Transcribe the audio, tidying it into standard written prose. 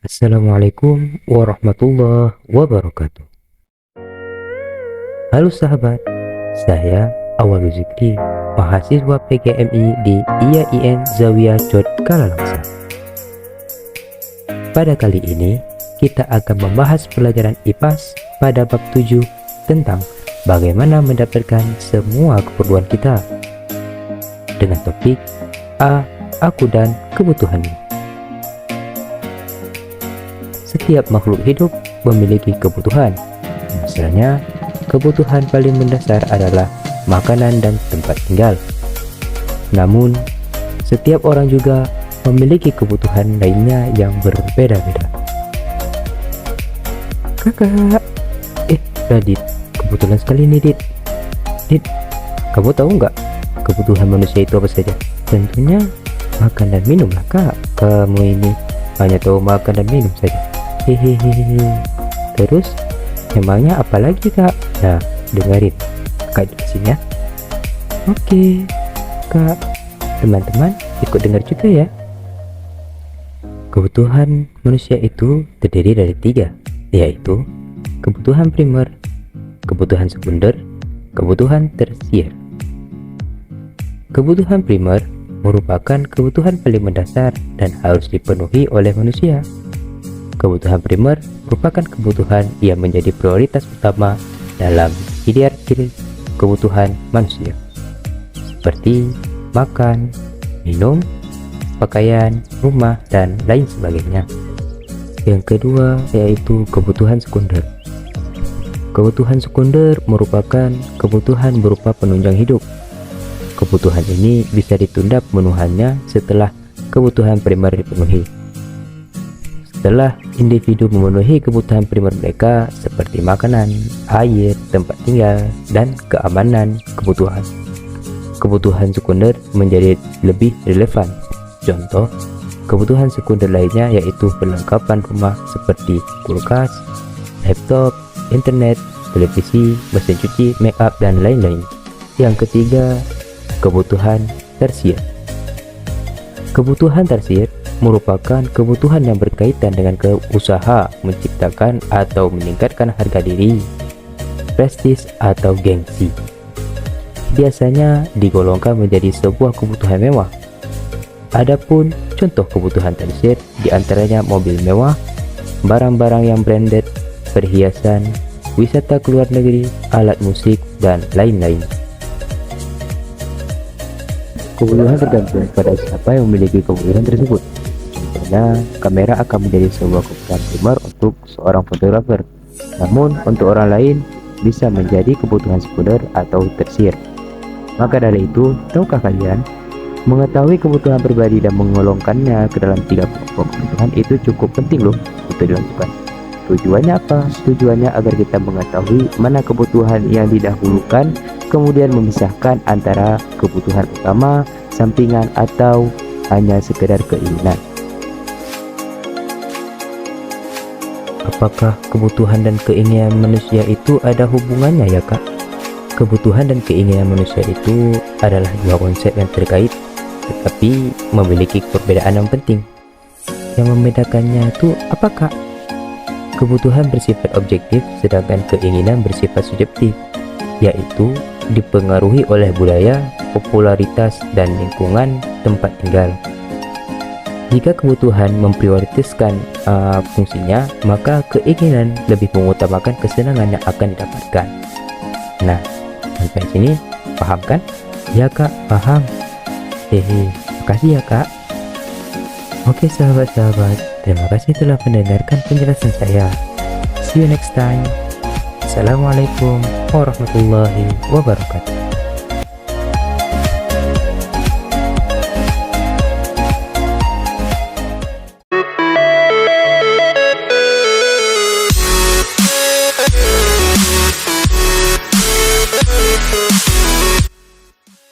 Assalamualaikum warahmatullahi wabarakatuh. Halo sahabat, saya Awal Zikri, mahasiswa PGMI di IAIN Zawiyah Jodhkalalangsar. Pada kali ini, kita akan membahas pelajaran IPAS pada bab 7 tentang bagaimana mendapatkan semua keperluan kita dengan topik aku dan kebutuhannya. Setiap makhluk hidup memiliki kebutuhan. Misalnya, kebutuhan paling mendasar adalah makanan dan tempat tinggal. Namun, setiap orang juga memiliki kebutuhan lainnya yang berbeda-beda. Kakak, Radit, kebetulan sekali nih Dit, kamu tahu nggak kebutuhan manusia itu apa saja? Tentunya makan dan minum lah kak. Kamu ini hanya tahu makan dan minum saja. Hehehe. Terus emangnya apa lagi kak? Nah, dengerin kak jelasin ya. Oke kak, teman-teman ikut dengar juga ya. Kebutuhan manusia itu terdiri dari 3, yaitu kebutuhan primer, kebutuhan sekunder, kebutuhan tersier. Kebutuhan primer merupakan kebutuhan paling mendasar dan harus dipenuhi oleh manusia. Kebutuhan primer merupakan kebutuhan yang menjadi prioritas utama dalam hierarki kebutuhan manusia, seperti makan, minum, pakaian, rumah, dan lain sebagainya. Yang kedua yaitu kebutuhan sekunder. Kebutuhan sekunder merupakan kebutuhan berupa penunjang hidup. Kebutuhan ini bisa ditunda pemenuhannya setelah kebutuhan primer dipenuhi. Setelah individu memenuhi kebutuhan primer mereka seperti makanan, air, tempat tinggal, dan keamanan kebutuhan sekunder menjadi lebih relevan. Contoh, kebutuhan sekunder lainnya yaitu perlengkapan rumah seperti kulkas, laptop, internet, televisi, mesin cuci, make up, dan lain-lain. Yang ketiga, kebutuhan tersier. Kebutuhan tersier merupakan kebutuhan yang berkaitan dengan usaha menciptakan atau meningkatkan harga diri, prestis, atau gengsi. Biasanya digolongkan menjadi sebuah kebutuhan mewah. Adapun contoh kebutuhan tersier diantaranya mobil mewah, barang-barang yang branded, perhiasan, wisata ke luar negeri, alat musik, dan lain-lain. Kebutuhan tergantung pada siapa yang memiliki kebutuhan tersebut. Contohnya, kamera akan menjadi sebuah kebutuhan primer untuk seorang fotografer. Namun, untuk orang lain bisa menjadi kebutuhan sekunder atau tersier. Maka dari itu, tahukah kalian, mengetahui kebutuhan pribadi dan menggolongkannya ke dalam 3 kelompok kebutuhan itu cukup penting loh untuk dilakukan. Tujuannya apa? Tujuannya agar kita mengetahui mana kebutuhan yang didahulukan, kemudian memisahkan antara kebutuhan utama, sampingan, atau hanya sekedar keinginan. Apakah kebutuhan dan keinginan manusia itu ada hubungannya ya kak? Kebutuhan dan keinginan manusia itu adalah 2 konsep yang terkait, tetapi memiliki perbedaan yang penting. Yang membedakannya itu apa kak? Kebutuhan bersifat objektif, sedangkan keinginan bersifat subjektif, yaitu dipengaruhi oleh budaya, popularitas, dan lingkungan tempat tinggal. Jika kebutuhan memprioritaskan fungsinya, maka keinginan lebih mengutamakan kesenangan yang akan didapatkan. Nah, sampai sini paham kan? Ya kak, paham. Makasih ya kak. Oke sahabat-sahabat, terima kasih telah mendengarkan penjelasan saya. See you next time. Assalamualaikum warahmatullahi wabarakatuh.